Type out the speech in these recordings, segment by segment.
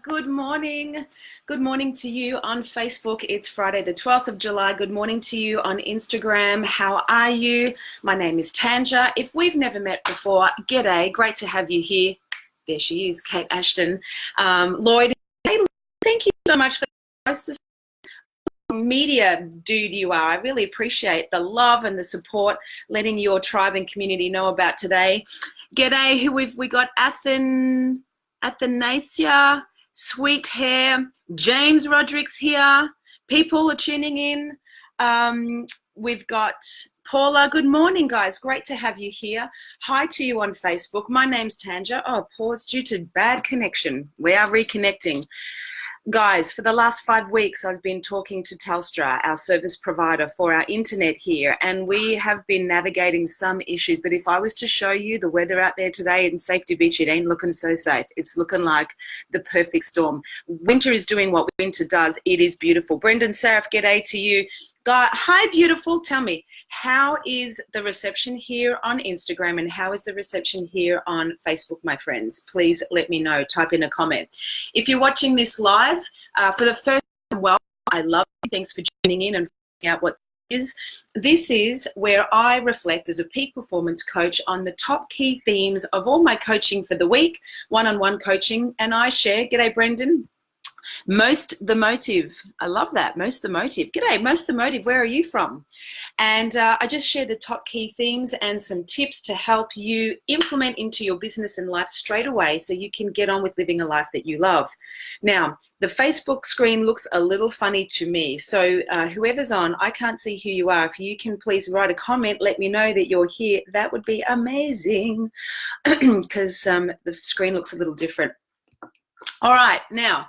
Good morning. Good morning to you on Facebook. It's Friday, the 12th of July. Good morning to you on Instagram. How are you? My name is Tanja. If we've never met before, g'day. Great to have you here. There she is, Kate Ashton. Lloyd, hey, thank you so much for the media dude you are. I really appreciate the love and the support, letting your tribe and community know about today. G'day, who we got Athanasia, Sweet Hair, James Roderick's here. People are tuning in. We've got Paula. Good morning, guys. Great to have you here. Hi to you on Facebook. My name's Tanja. Oh, pause due to bad connection. We are reconnecting. Guys, for the last 5 weeks, I've been talking to Telstra, our service provider for our internet here, and we have been navigating some issues. But if I was to show you the weather out there today in Safety Beach, it ain't looking so safe. It's looking like the perfect storm. Winter is doing what winter does. It is beautiful. Brendan Saraf, g'day to you. Hi, beautiful. Tell me, how is the reception here on Instagram and how is the reception here on Facebook, my friends? Please let me know. Type in a comment. If you're watching this live for the first time, well, I love you. Thanks for tuning in and finding out what is. This is where I reflect as a peak performance coach on the top key themes of all my coaching for the week, one-on-one coaching, and I share. G'day, Brendan. Most the motive. I love that. Most the motive. G'day, most the motive. Where are you from? And I just share the top key themes and some tips to help you implement into your business and life straight away so you can get on with living a life that you love. Now, the Facebook screen looks a little funny to me. So whoever's on, I can't see who you are. If you can please write a comment, let me know that you're here. That would be amazing because the screen looks a little different. All right, now,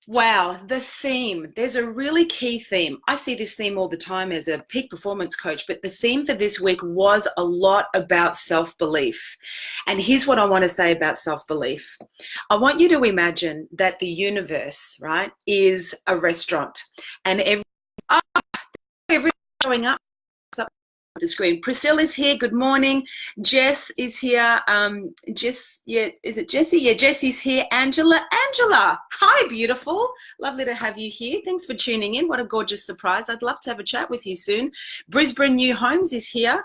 wow, the theme. There's a really key theme. I see this theme all the time as a peak performance coach, but the theme for this week was a lot about self-belief. And here's what I want to say about self-belief. I want you to imagine that the universe, right, is a restaurant and every showing up the screen. Priscilla's here. Good morning. Jess is here. Jess, yeah, is it Jessie? Yeah, Jessie's here. Angela, hi, beautiful. Lovely to have you here. Thanks for tuning in. What a gorgeous surprise. I'd love to have a chat with you soon. Brisbane New Homes is here.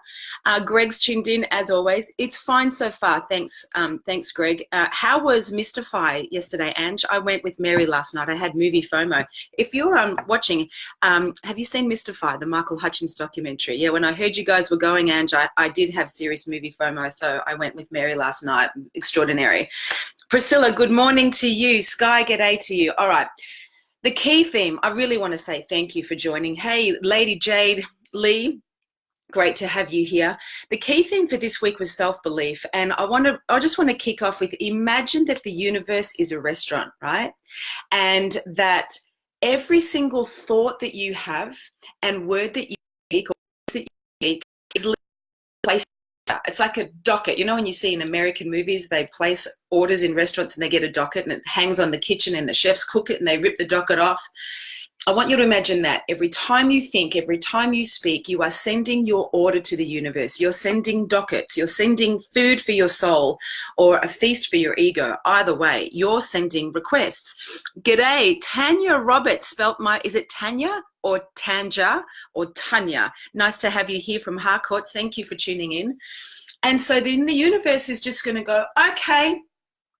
Greg's tuned in as always. It's fine so far. Thanks, thanks, Greg. How was Mystify yesterday, Ange? I went with Mary last night. I had movie FOMO. If you're watching, have you seen Mystify, the Michael Hutchins documentary? Yeah, when I heard you guys were going, Ange, I did have serious movie FOMO, so I went with Mary last night. Extraordinary. Priscilla, good morning to you. Sky, g'day to you. All right. The key theme, I really want to say thank you for joining. Hey, Lady Jade Lee, great to have you here. The key theme for this week was self-belief, and I just want to kick off with, imagine that the universe is a restaurant, right? And that every single thought that you have and word that you speak or that you speak is placed. It's like a docket. You know, when you see in American movies, they place orders in restaurants and they get a docket and it hangs on the kitchen and the chefs cook it and they rip the docket off. I want you to imagine that every time you think, every time you speak, you are sending your order to the universe. You're sending dockets. You're sending food for your soul or a feast for your ego. Either way, you're sending requests. G'day, Tanya Roberts. Is it Tanya or Tanja or Tanya? Nice to have you here from Harcourts. Thank you for tuning in. And so then the universe is just going to go, okay,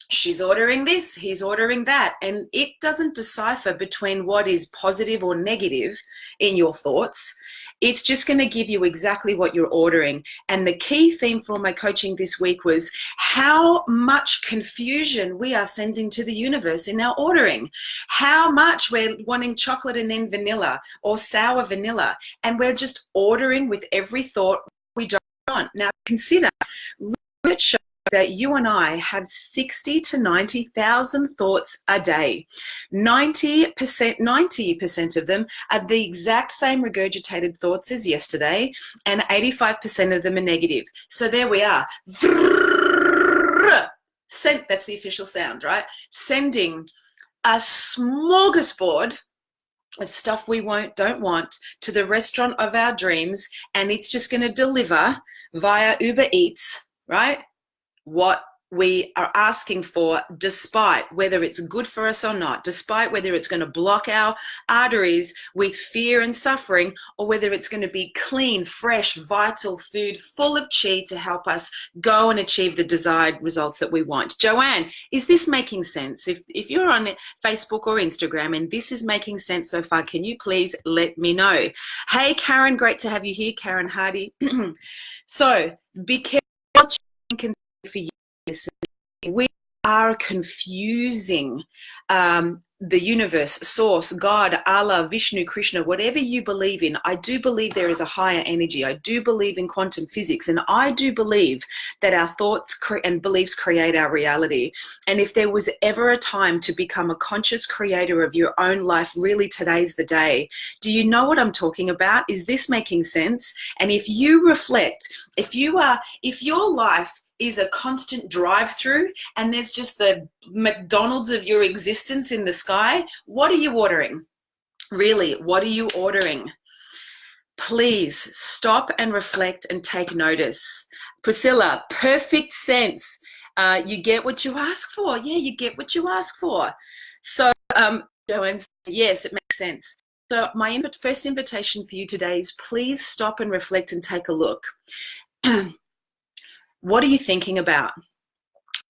she's ordering this, he's ordering that. And it doesn't decipher between what is positive or negative in your thoughts. It's just going to give you exactly what you're ordering. And the key theme for my coaching this week was how much confusion we are sending to the universe in our ordering. How much we're wanting chocolate and then vanilla or sour vanilla. And we're just ordering with every thought we don't want. Now consider, research shows that you and I have 60 to 90,000 thoughts a day. 90% of them are the exact same regurgitated thoughts as yesterday, and 85% of them are negative. So there we are. That's the official sound, right? Sending a smorgasbord of stuff we don't want to the restaurant of our dreams, and it's just going to deliver via Uber Eats, right? What we are asking for, despite whether it's good for us or not, despite whether it's going to block our arteries with fear and suffering, or whether it's going to be clean, fresh, vital food full of chi to help us go and achieve the desired results that we want. Joanne, is this making sense? If you're on Facebook or Instagram and this is making sense so far, can you please let me know? Hey, Karen, great to have you here, Karen Hardy. So be careful what you can for you. We are confusing the universe, source, God, Allah, Vishnu, Krishna, whatever you believe in. I do believe there is a higher energy. I do believe in quantum physics, and I do believe that our thoughts and beliefs create our reality. And if there was ever a time to become a conscious creator of your own life, really today's the day. Do you know what I'm talking about? Is this making sense? And if you reflect, if your life is a constant drive-through and there's just the McDonald's of your existence in the sky, what are you ordering? Really, what are you ordering? Please stop and reflect and take notice. Priscilla, perfect sense. You get what you ask for. Yeah, you get what you ask for. So, Joanne, yes, it makes sense. So my first invitation for you today is please stop and reflect and take a look. What are you thinking about?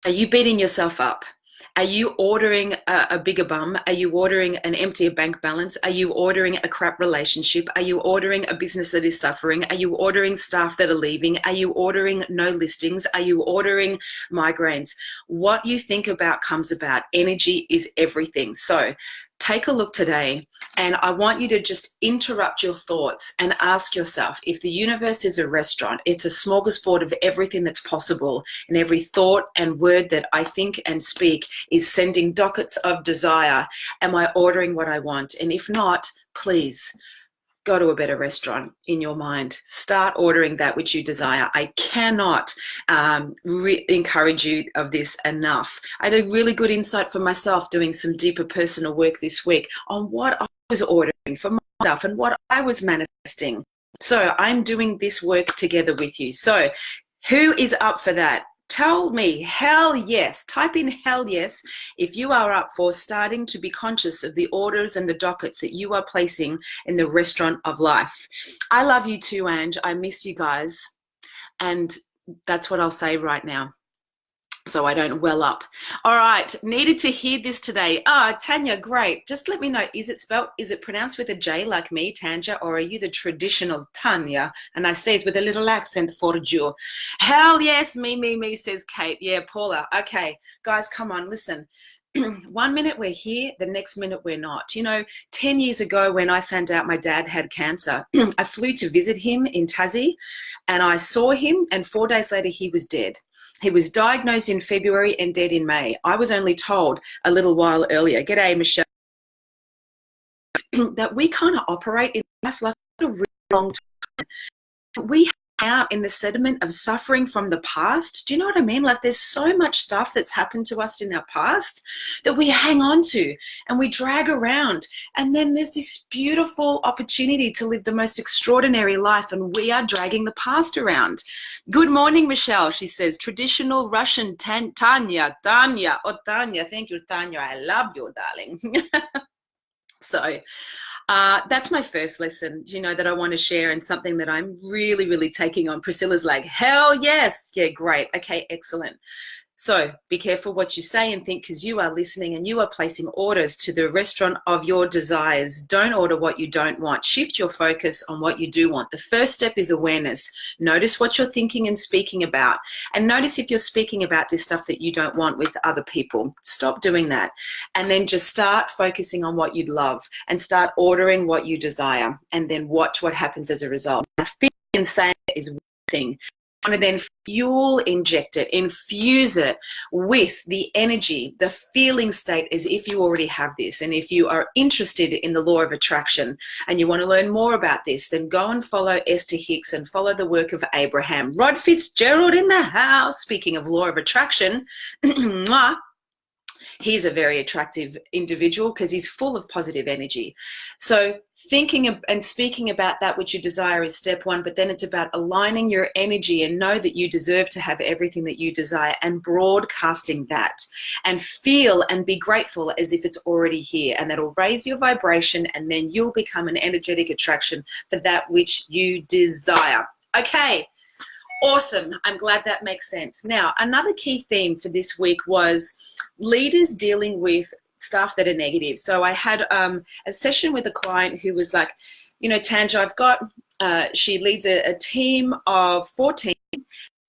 Are you beating yourself up? Are you ordering a bigger bum? Are you ordering an emptier bank balance? Are you ordering a crap relationship? Are you ordering a business that is suffering? Are you ordering staff that are leaving? Are you ordering no listings? Are you ordering migraines? What you think about comes about. Energy is everything. So take a look today, and I want you to just interrupt your thoughts and ask yourself, if the universe is a restaurant, it's a smorgasbord of everything that's possible, and every thought and word that I think and speak is sending dockets of desire. Am I ordering what I want? And if not, please go to a better restaurant in your mind. Start ordering that which you desire. I cannot encourage you of this enough. I had a really good insight for myself doing some deeper personal work this week on what I was ordering for myself and what I was manifesting. So I'm doing this work together with you. So who is up for that? Tell me, hell yes. Type in hell yes if you are up for starting to be conscious of the orders and the dockets that you are placing in the restaurant of life. I love you too, Ange. I miss you guys. And that's what I'll say right now, so I don't well up. All right, needed to hear this today. Tanya, great. Just let me know, is it pronounced with a J like me, Tanja, or are you the traditional Tanya? And I say it with a little accent for you. Hell yes, me, says Kate. Yeah, Paula. Okay, guys, come on, listen. 1 minute we're here, the next minute we're not. 10 years ago when I found out my dad had cancer, I flew to visit him in Tassie, and I saw him, and 4 days later he was dead. He was diagnosed in February and dead in May. I was only told a little while earlier, g'day Michelle, that we kind of operate in life like a really long time. We out in the sediment of suffering from the past. Do you know what I mean? Like there's so much stuff that's happened to us in our past that we hang on to and we drag around. And then there's this beautiful opportunity to live the most extraordinary life, and we are dragging the past around. Good morning, Michelle. She says, traditional Russian Tanya. Oh, Tanya. Thank you, Tanya. I love you, darling. So that's my first lesson, that I want to share, and something that I'm really, really taking on. Priscilla's like, hell yes. Yeah, great. Okay, excellent. So be careful what you say and think, because you are listening and you are placing orders to the restaurant of your desires. Don't order what you don't want. Shift your focus on what you do want. The first step is awareness. Notice what you're thinking and speaking about. And notice if you're speaking about this stuff that you don't want with other people. Stop doing that. And then just start focusing on what you'd love and start ordering what you desire. And then watch what happens as a result. Now, thinking and saying is one thing. Want to then fuel inject it, infuse it with the energy, the feeling state as if you already have this. And if you are interested in the law of attraction and you want to learn more about this, then go and follow Esther Hicks and follow the work of Abraham. Rod Fitzgerald in the house. Speaking of law of attraction, He's a very attractive individual because he's full of positive energy. So thinking and speaking about that which you desire is step one, but then it's about aligning your energy and know that you deserve to have everything that you desire and broadcasting that and feel and be grateful as if it's already here, and that'll raise your vibration, and then you'll become an energetic attraction for that which you desire. Okay. Awesome. I'm glad that makes sense. Now, another key theme for this week was leaders dealing with stuff that are negative. So I had a session with a client who was like, you know, Tanja, I've got, she leads a team of 14,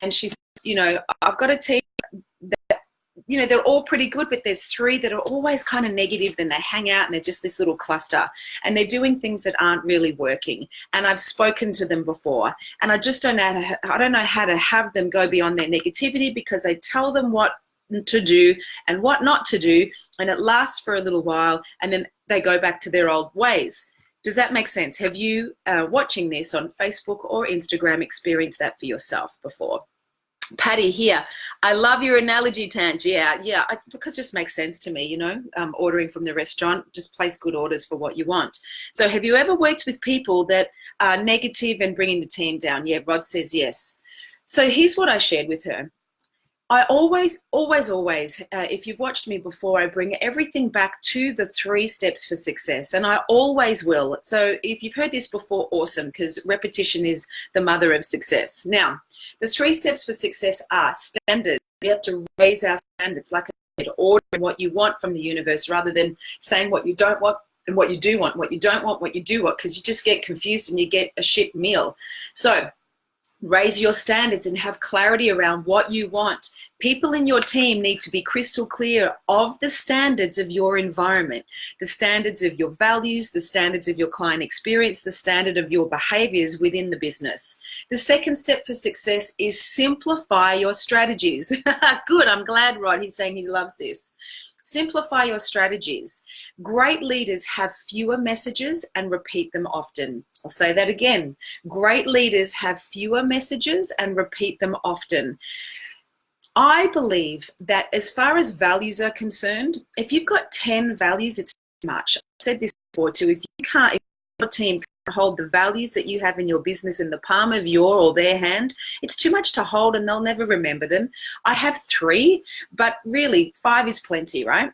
and she's, you know, I've got a team that, you know, they're all pretty good, but there's 3 that are always kind of negative. Then they hang out and they're just this little cluster, and they're doing things that aren't really working. And I've spoken to them before, and I just don't know how to have them go beyond their negativity, because I tell them what to do and what not to do, and it lasts for a little while, and then they go back to their old ways. Does that make sense? Have you, watching this on Facebook or Instagram, experienced that for yourself before? Patty here. I love your analogy, Tange. Yeah, because it just makes sense to me, you know, ordering from the restaurant, just place good orders for what you want. So have you ever worked with people that are negative and bringing the team down? Yeah, Rod says yes. So here's what I shared with her. I always, if you've watched me before, I bring everything back to the 3 steps for success, and I always will. So if you've heard this before, awesome, because repetition is the mother of success. Now, the 3 steps for success are standards. We have to raise our standards, like I said, ordering what you want from the universe rather than saying what you don't want and what you do want, what you don't want, what you do want, because you just get confused and you get a shit meal. So raise your standards and have clarity around what you want. People in your team need to be crystal clear of the standards of your environment, the standards of your values, the standards of your client experience, the standard of your behaviors within the business. The second step for success is simplify your strategies. Good, I'm glad Rod, he's saying he loves this. Simplify your strategies. Great leaders have fewer messages and repeat them often. I'll say that again. Great leaders have fewer messages and repeat them often. I believe that as far as values are concerned, if you've got 10 values, it's too much. I've said this before too. If your team can't hold the values that you have in your business in the palm of your or their hand, it's too much to hold and they'll never remember them. I have 3, but really 5 is plenty, right?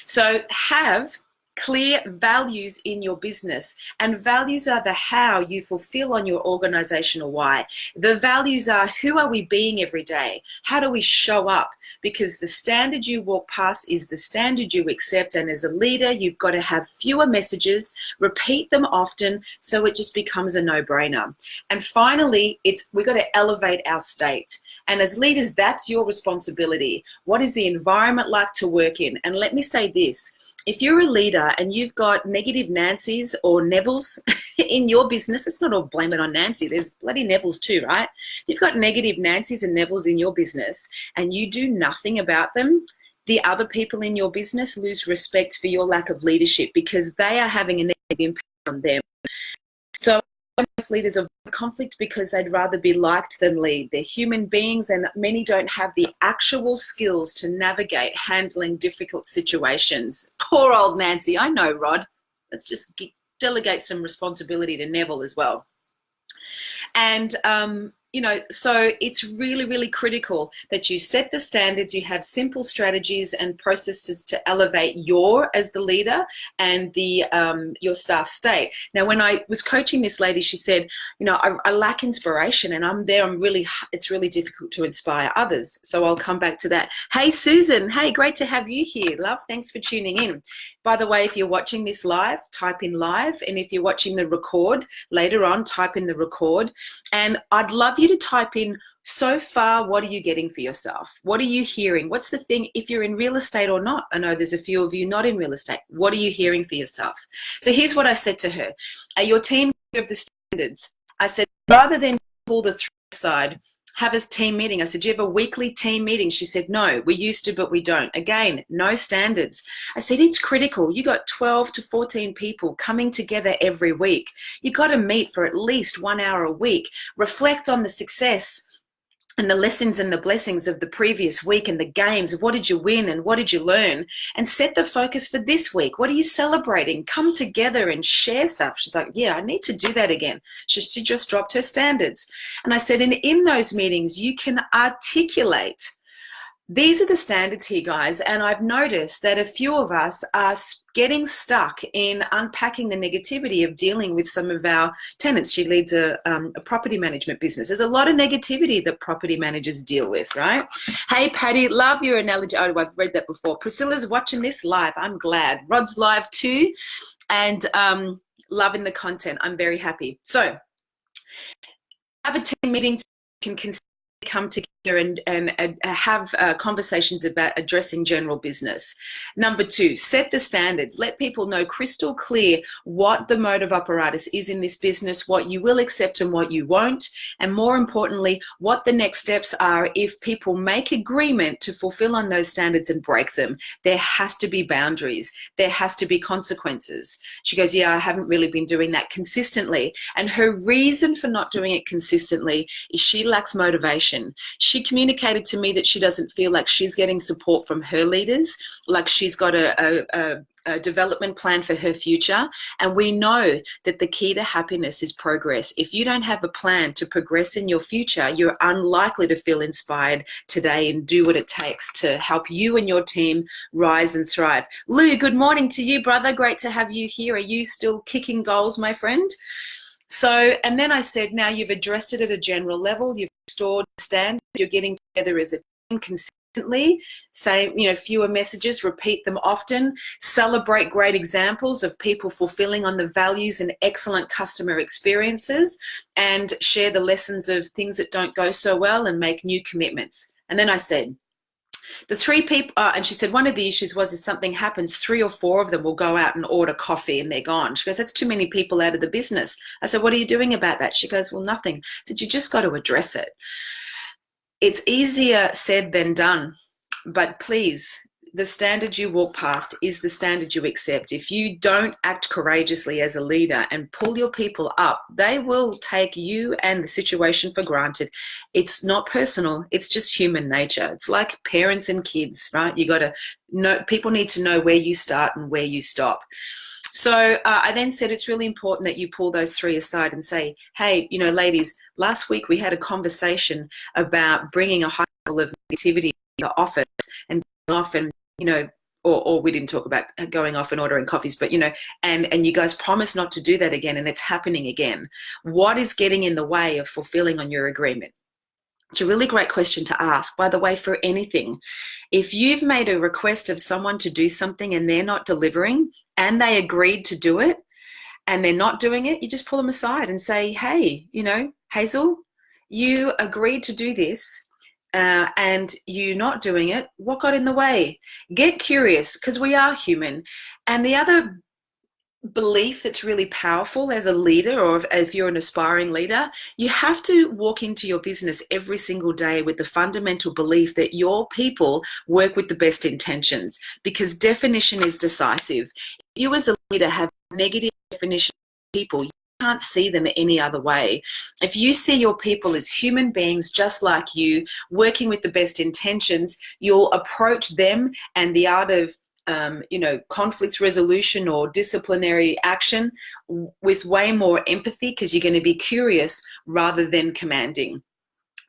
So have clear values in your business, and values are the how you fulfill on your organizational why. The values are, who are we being every day? How do we show up? Because the standard you walk past is the standard you accept, and as a leader you've got to have fewer messages, repeat them often, so it just becomes a no-brainer. And finally, we've got to elevate our state, and as leaders that's your responsibility. What is the environment like to work in? And let me say this, if you're a leader and you've got negative Nancys or Nevilles in your business, it's not all blame it on Nancy, there's bloody Nevilles too, right? If you've got negative Nancys and Nevilles in your business and you do nothing about them, the other people in your business lose respect for your lack of leadership because they are having a negative impact on them. So most leaders avoid conflict because they'd rather be liked than lead. They're human beings, and many don't have the actual skills to navigate handling difficult situations. Poor old Nancy. I know, Rod. Let's just delegate some responsibility to Neville as well. And you know, so it's really, really critical that you set the standards, you have simple strategies and processes to elevate as the leader and your staff state. Now, when I was coaching this lady, she said, you know, I lack inspiration, and it's really difficult to inspire others. So I'll come back to that. Hey, Susan. Hey, great to have you here, love. Thanks for tuning in. By the way, if you're watching this live, type in live. And if you're watching the record later on, type in the record. And I'd love you to type in, so far, what are you getting for yourself? What are you hearing? What's the thing, if you're in real estate or not? I know there's a few of you not in real estate. What are you hearing for yourself? So here's what I said to her. Are your team of the standards? I said, rather than pull the thread aside, have a team meeting. I said, do you have a weekly team meeting? She said, no, we used to, but we don't. Again, no standards. I said, it's critical. You got 12 to 14 people coming together every week. You got to meet for at least 1 hour a week, reflect on the success and the lessons and the blessings of the previous week and the games. What did you win and what did you learn? And set the focus for this week. What are you celebrating? Come together and share stuff. She's like, yeah, I need to do that again. She just dropped her standards. And I said, and in those meetings, you can articulate. These are the standards here, guys, and I've noticed that a few of us are getting stuck in unpacking the negativity of dealing with some of our tenants. She leads a property management business. There's a lot of negativity that property managers deal with, right? Hey, Patty, love your analogy. Oh, I've read that before. Priscilla's watching this live. I'm glad. Rod's live too, and loving the content. I'm very happy. So have a team meeting. You can come together and have conversations about addressing general business. Number 2, set the standards. Let people know crystal clear what the mode of operatus is in this business, what you will accept and what you won't, and more importantly, what the next steps are if people make agreement to fulfill on those standards and break them. There has to be boundaries. There has to be consequences. She goes, yeah, I haven't really been doing that consistently. And her reason for not doing it consistently is she lacks motivation. She communicated to me that she doesn't feel like she's getting support from her leaders, like she's got a development plan for her future. And we know that the key to happiness is progress. If you don't have a plan to progress in your future, you're unlikely to feel inspired today and do what it takes to help you and your team rise and thrive. Lou, good morning to you, brother. Great to have you here. Are you still kicking goals, my friend? So, and then I said, now you've addressed it at a general level, you've restored the standards, you're getting together as a team consistently, say, fewer messages, repeat them often, celebrate great examples of people fulfilling on the values and excellent customer experiences, and share the lessons of things that don't go so well and make new commitments. And then I said, the 3 people, and she said one of the issues was if something happens, 3 or 4 of them will go out and order coffee and they're gone. She goes, that's too many people out of the business. I said, what are you doing about that? She goes, well, nothing. I said, you just got to address it. It's easier said than done, but please, the standard you walk past is the standard you accept. If you don't act courageously as a leader and pull your people up, they will take you and the situation for granted. It's not personal. It's just human nature. It's like parents and kids, right? You got to know, people need to know where you start and where you stop. So I then said it's really important that you pull those 3 aside and say, hey, ladies, last week we had a conversation about bringing a high level of negativity in the office and often, or we didn't talk about going off and ordering coffees, but, and you guys promised not to do that again, and it's happening again. What is getting in the way of fulfilling on your agreement? It's a really great question to ask, by the way, for anything. If you've made a request of someone to do something and they're not delivering and they agreed to do it and they're not doing it, you just pull them aside and say, hey, Hazel, you agreed to do this and you're not doing it. What got in the way? Get curious, because we are human. And the other belief that's really powerful as a leader, or if you're an aspiring leader, you have to walk into your business every single day with the fundamental belief that your people work with the best intentions, because definition is decisive. If you as a leader have negative definition of people, you can't see them any other way. If you see your people as human beings just like you, working with the best intentions, you'll approach them and the art of conflict resolution or disciplinary action with way more empathy, because you're going to be curious rather than commanding.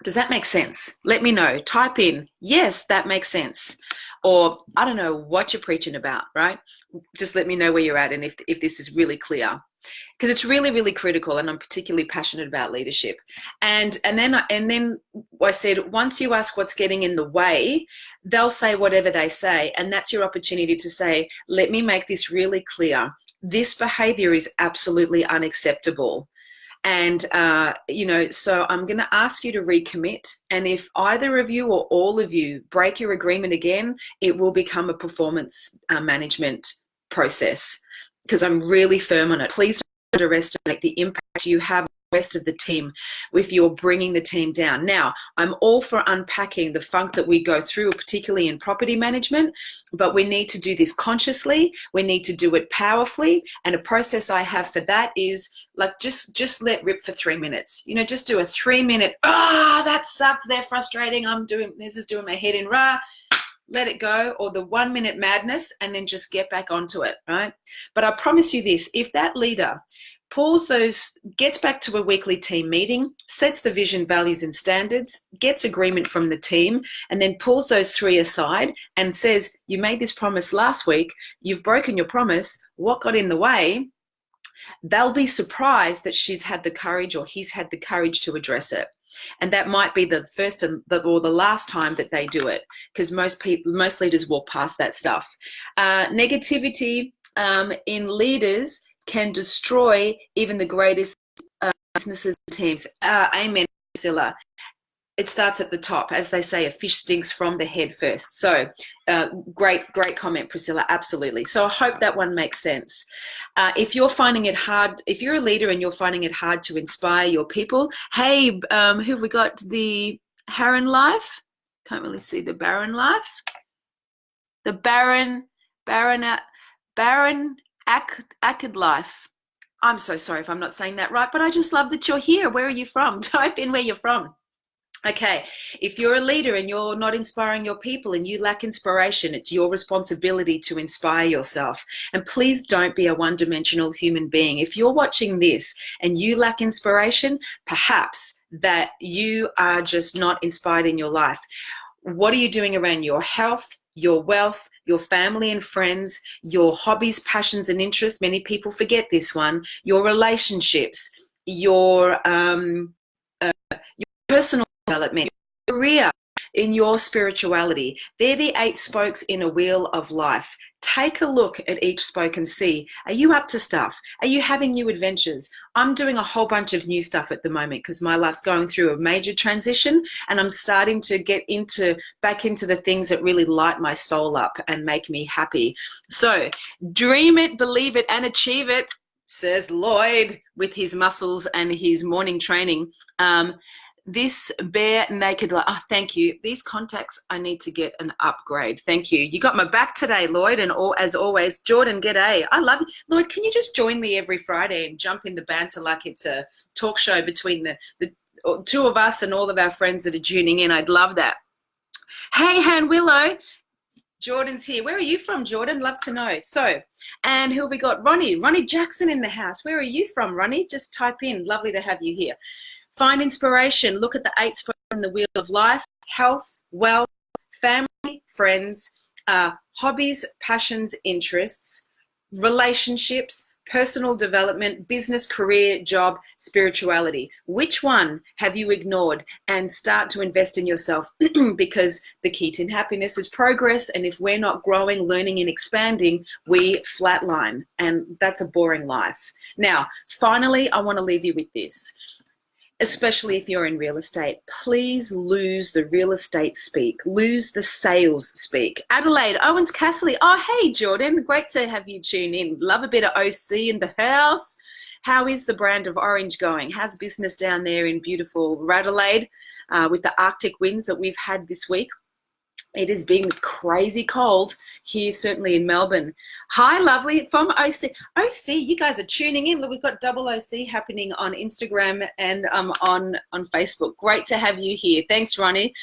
Does that make sense? Let me know. Type in, yes, that makes sense. Or I don't know what you're preaching about, right? Just let me know where you're at and if this is really clear. Because it's really, really critical, and I'm particularly passionate about leadership. And then I said, once you ask what's getting in the way, they'll say whatever they say, and that's your opportunity to say, let me make this really clear. This behavior is absolutely unacceptable. And, so I'm going to ask you to recommit. And if either of you or all of you break your agreement again, it will become a performance management process, because I'm really firm on it. Please don't underestimate the impact you have rest of the team if you're bringing the team down. Now, I'm all for unpacking the funk that we go through, particularly in property management, but we need to do this consciously. We need to do it powerfully. And a process I have for that is like, just let rip for 3 minutes. You know, just do a 3-minute, that sucked, they're frustrating, this is doing my head in, let it go, or the 1-minute madness, and then just get back onto it, right? But I promise you this, if that leader gets back to a weekly team meeting, sets the vision, values, and standards, gets agreement from the team, and then pulls those 3 aside and says, you made this promise last week, you've broken your promise, what got in the way? They'll be surprised that she's had the courage or he's had the courage to address it. And that might be the first or the last time that they do it, because most leaders walk past that stuff. Negativity in leaders can destroy even the greatest businesses and teams. Amen, Priscilla. It starts at the top. As they say, a fish stinks from the head first. So great comment, Priscilla, absolutely. So I hope that one makes sense. If you're finding it hard, if you're a leader and you're finding it hard to inspire your people, hey, who have we got? The Heron Life? Can't really see the Baron Life. The Baron Akad Life. I'm so sorry if I'm not saying that right, but I just love that you're here. Where are you from? Type in where you're from. Okay, if you're a leader and you're not inspiring your people and you lack inspiration, it's your responsibility to inspire yourself. And please don't be a one-dimensional human being. If you're watching this and you lack inspiration, perhaps that you are just not inspired in your life. What are you doing around your health, your wealth, your family and friends, your hobbies, passions, and interests? Many people forget this one. Your relationships, your personal development, your career, in your spirituality. They're the 8 spokes in a wheel of life. Take a look at each spoke and see, are you up to stuff? Are you having new adventures? I'm doing a whole bunch of new stuff at the moment because my life's going through a major transition, and I'm starting to get back into the things that really light my soul up and make me happy. So dream it, believe it, and achieve it, says Lloyd with his muscles and his morning training. This bare naked life. Oh, thank you. These contacts, I need to get an upgrade. Thank you. You got my back today, Lloyd, and as always, Jordan, g'day. I love you. Lloyd, can you just join me every Friday and jump in the banter like it's a talk show between the 2 of us and all of our friends that are tuning in? I'd love that. Hey, Han Willow. Jordan's here. Where are you from, Jordan? Love to know. So, and who have we got? Ronnie Jackson in the house. Where are you from, Ronnie? Just type in. Lovely to have you here. Find inspiration. Look at the 8 spokes in the wheel of life: health, wealth, family, friends, hobbies, passions, interests, relationships, personal development, business, career, job, spirituality. Which one have you ignored? And start to invest in yourself, because the key to happiness is progress. And if we're not growing, learning, and expanding, we flatline. And that's a boring life. Now, finally, I want to leave you with this. Especially if you're in real estate, please lose the real estate speak, lose the sales speak. Adelaide, Owens Castley. Oh, hey, Jordan. Great to have you tune in. Love a bit of OC in the house. How is the brand of orange going? How's business down there in beautiful Adelaide with the Arctic winds that we've had this week? It has been crazy cold here, certainly in Melbourne. Hi, lovely, from OC. OC, you guys are tuning in. Look, we've got double OC happening on Instagram and on Facebook. Great to have you here. Thanks, Ronnie.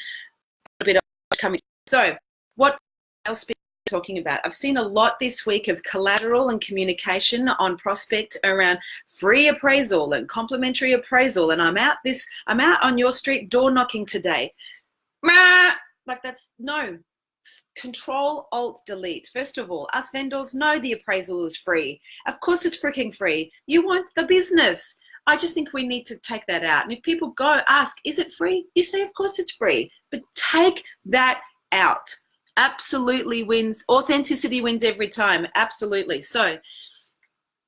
A bit of coming. So, what else are we talking about? I've seen a lot this week of collateral and communication on prospect around free appraisal and complimentary appraisal. And I'm out on your street door knocking today. Like, that's no. Control, Alt, Delete. First of all, us vendors know the appraisal is free. Of course it's freaking free. You want the business. I just think we need to take that out. And if people go ask, is it free? You say, of course it's free. But take that out. Absolutely wins. Authenticity wins every time. Absolutely. So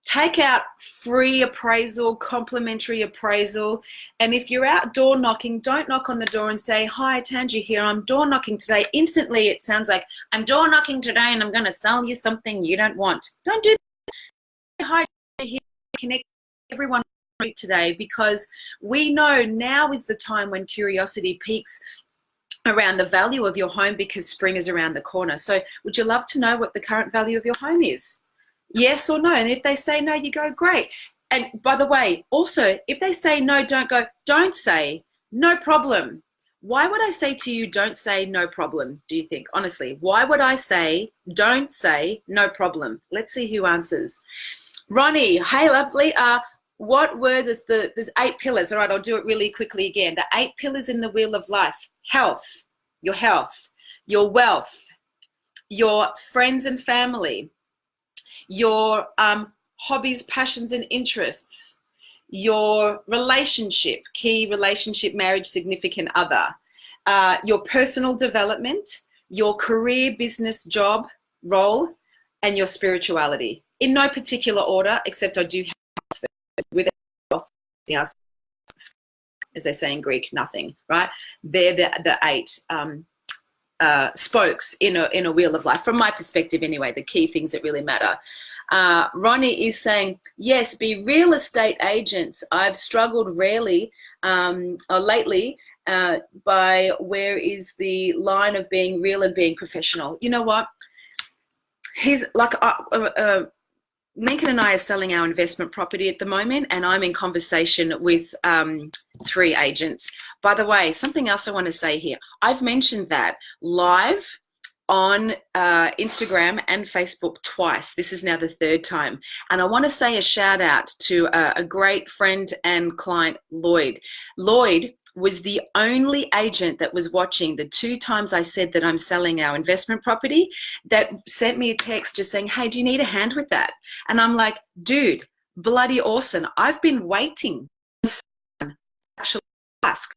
take out free appraisal, complimentary appraisal. And if you're out door knocking, don't knock on the door and say, hi, Tangi here, I'm door knocking today. Instantly it sounds like, I'm door knocking today and I'm going to sell you something you don't want. Don't do that. Hi, here, connect everyone today because we know now is the time when curiosity peaks around the value of your home because spring is around the corner. So would you love to know what the current value of your home is? Yes or no? And if they say no, you go, great. And by the way, also, if they say no, don't go, don't say, no problem. Why would I say to you, don't say no problem, do you think? Honestly, why would I say, don't say no problem? Let's see who answers. Ronnie, hey, lovely. What were there's 8 pillars. All right, I'll do it really quickly again. The 8 pillars in the wheel of life: health, your wealth, your friends and family, your hobbies, passions, and interests, your relationship, key relationship, marriage, significant other, your personal development, your career, business, job, role, and your spirituality. In no particular order, except I do have with else, as they say in Greek, nothing, right? They're the 8 spokes in a wheel of life, from my perspective anyway, the key things that really matter. Ronnie is saying, yes, be real estate agents. I've struggled rarely or lately by where is the line of being real and being professional. You know what? He's like, Lincoln and I are selling our investment property at the moment, and I'm in conversation with 3 agents. By the way, something else I want to say here. I've mentioned that live on Instagram and Facebook twice. This is now the 3rd time. And I want to say a shout out to a great friend and client, Lloyd. Lloyd was the only agent that was watching the 2 times I said that I'm selling our investment property that sent me a text just saying, hey, do you need a hand with that? And I'm like, dude, bloody awesome. I've been waiting to actually ask.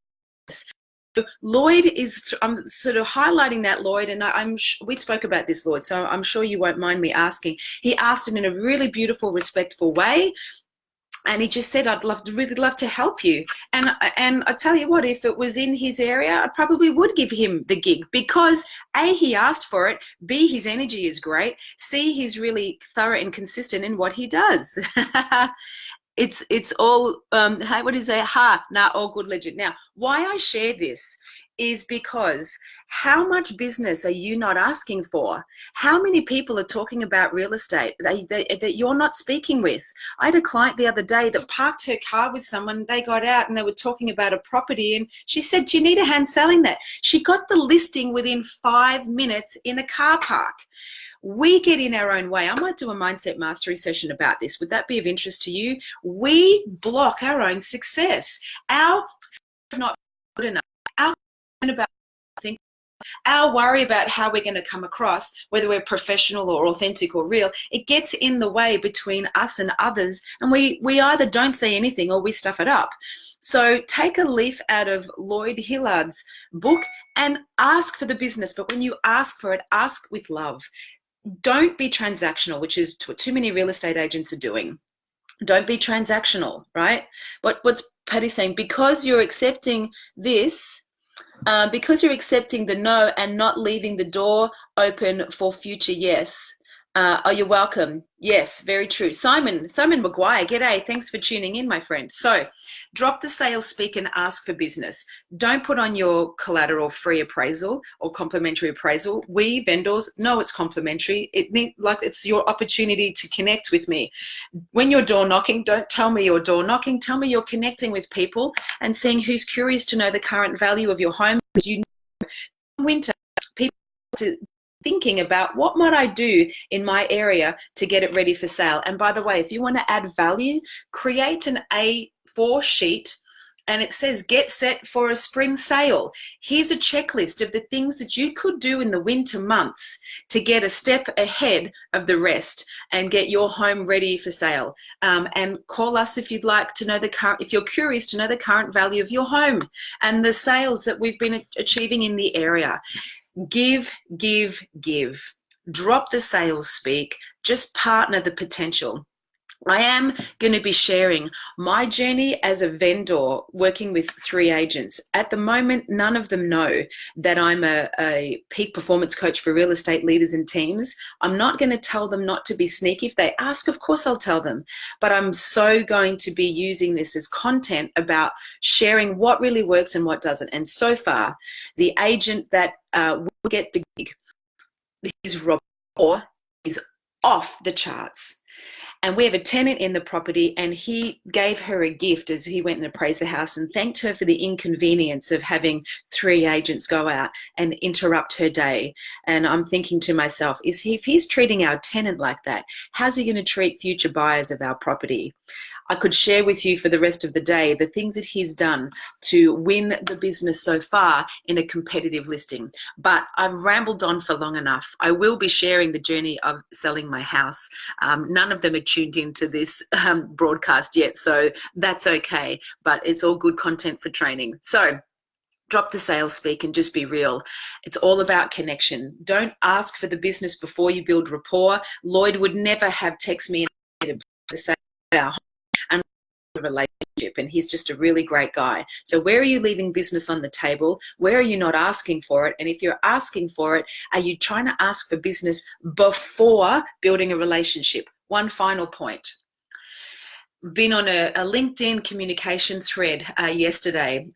Lloyd is, I'm sort of highlighting that, Lloyd, and we spoke about this, Lloyd, so I'm sure you won't mind me asking. He asked it in a really beautiful, respectful way. And he just said, I'd really love to help you. And I tell you what, if it was in his area, I probably would give him the gig because A, he asked for it, B, his energy is great, C, he's really thorough and consistent in what he does. It's all, what is it? All good, legit. Now, why I share this is because how much business are you not asking for? How many people are talking about real estate that you're not speaking with? I had a client the other day that parked her car with someone. They got out and they were talking about a property, and she said, do you need a hand selling that? She got the listing within 5 minutes in a car park. We get in our own way. I might do a mindset mastery session about this. Would that be of interest to you? We block our own success. Our not good enough. About think our worry about how we're going to come across, whether we're professional or authentic or real, it gets in the way between us and others, and we either don't say anything or we stuff it up. So take a leaf out of Lloyd Hillard's book and ask for the business, but when you ask for it, ask with love. Don't be transactional, which is what too many real estate agents are doing. Don't be transactional, right? What's Patty saying? Because you're accepting this, because you're accepting the no and not leaving the door open for future yes. Oh, you're welcome. Yes, very true. Simon Maguire, g'day. Thanks for tuning in, my friend. So drop the sales speak and ask for business. Don't put on your collateral free appraisal or complimentary appraisal. We vendors know it's complimentary. It's your opportunity to connect with me. When you're door knocking, don't tell me you're door knocking. Tell me you're connecting with people and seeing who's curious to know the current value of your home. Because you know, winter, people to thinking about what might I do in my area to get it ready for sale. And by the way, if you want to add value, create an A4 sheet and it says get set for a spring sale. Here's a checklist of the things that you could do in the winter months to get a step ahead of the rest and get your home ready for sale. And call us if you'd like to know if you're curious to know the current value of your home and the sales that we've been achieving in the area. Give, give, give. Drop the sales speak. Just partner the potential. I am going to be sharing my journey as a vendor working with 3 agents. At the moment, none of them know that I'm a peak performance coach for real estate leaders and teams. I'm not going to tell them not to be sneaky. If they ask, of course I'll tell them. But I'm so going to be using this as content about sharing what really works and what doesn't. And so far, the agent that will get the gig, his rapport is off the charts. And we have a tenant in the property, and he gave her a gift as he went and appraised the house and thanked her for the inconvenience of having 3 agents go out and interrupt her day. And I'm thinking to myself, if he's treating our tenant like that, how's he going to treat future buyers of our property? I could share with you for the rest of the day the things that he's done to win the business so far in a competitive listing. But I've rambled on for long enough. I will be sharing the journey of selling my house. None of them are tuned into this broadcast yet, so that's okay. But it's all good content for training. So drop the sales speak and just be real. It's all about connection. Don't ask for the business before you build rapport. Lloyd would never have texted me to say our relationship, and he's just a really great guy. So where are you leaving business on the table? Where are you not asking for it? And if you're asking for it, are you trying to ask for business before building a relationship? One final point. Been on a LinkedIn communication thread yesterday.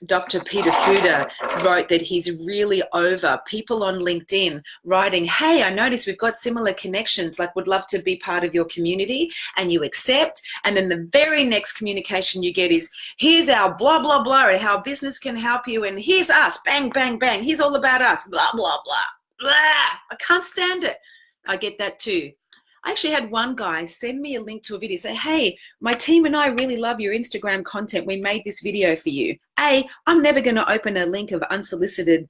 Dr. Peter Fuda wrote that he's really over people on LinkedIn writing, hey, I noticed we've got similar connections, like would love to be part of your community, and you accept. And then the very next communication you get is, here's our blah, blah, blah, and how business can help you. And here's us, bang, bang, bang. Here's all about us, blah, blah, blah, blah. I can't stand it. I get that too. I actually had one guy send me a link to a video, say, hey, my team and I really love your Instagram content. We made this video for you. I'm never going to open a link of unsolicited,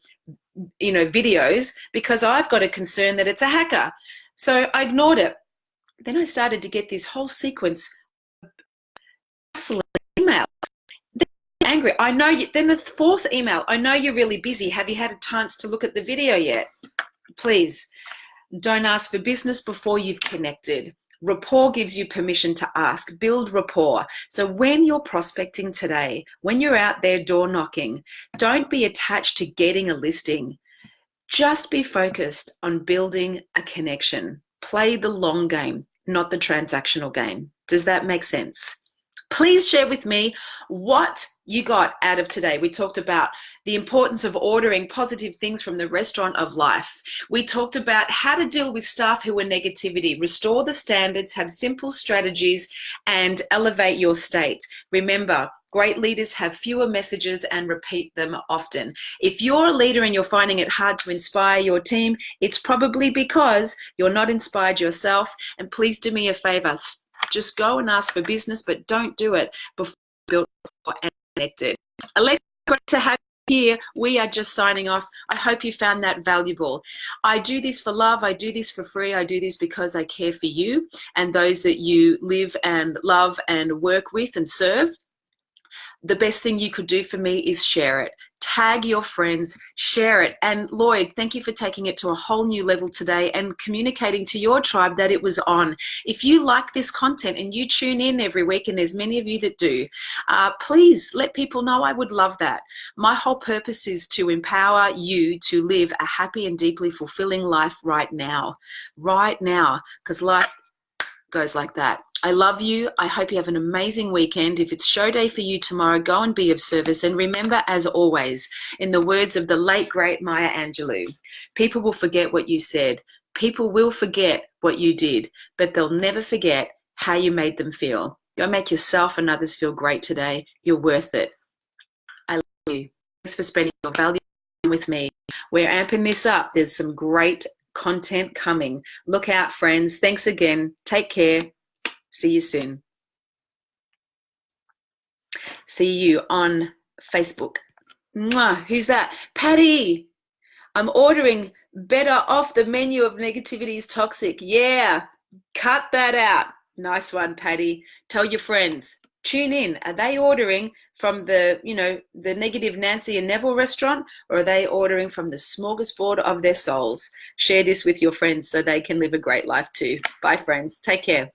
videos because I've got a concern that it's a hacker. So I ignored it. Then I started to get this whole sequence of emails. Angry. I know you. Then the 4th email, I know you're really busy. Have you had a chance to look at the video yet? Please. Don't ask for business before you've connected. Rapport gives you permission to ask. Build rapport. So when you're prospecting today, when you're out there door knocking, don't be attached to getting a listing. Just be focused on building a connection. Play the long game, not the transactional game. Does that make sense? Please share with me what you got out of today. We talked about the importance of ordering positive things from the restaurant of life. We talked about how to deal with staff who are negativity, restore the standards, have simple strategies, and elevate your state. Remember, great leaders have fewer messages and repeat them often. If you're a leader and you're finding it hard to inspire your team, it's probably because you're not inspired yourself. And please do me a favor. Just go and ask for business, but don't do it before you build and connected. Alexa, great to have you here. We are just signing off. I hope you found that valuable. I do this for love. I do this for free. I do this because I care for you and those that you live and love and work with and serve. The best thing you could do for me is share it. Tag your friends, share it. And Lloyd, thank you for taking it to a whole new level today and communicating to your tribe that it was on. If you like this content and you tune in every week, and there's many of you that do, please let people know. I would love that. My whole purpose is to empower you to live a happy and deeply fulfilling life right now, because life goes like that. I love you. I hope you have an amazing weekend. If it's show day for you tomorrow, go and be of service. And remember, as always, in the words of the late, great Maya Angelou, people will forget what you said. People will forget what you did, but they'll never forget how you made them feel. Go make yourself and others feel great today. You're worth it. I love you. Thanks for spending your valuable time with me. We're amping this up. There's some great content coming. Look out, friends. Thanks again. Take care. See you soon. See you on Facebook. Mwah. Who's that? Patty. I'm ordering better off the menu of negativity is toxic. Yeah. Cut that out. Nice one, Patty. Tell your friends. Tune in. Are they ordering from the negative Nancy and Neville restaurant, or are they ordering from the smorgasbord of their souls? Share this with your friends so they can live a great life too. Bye, friends. Take care.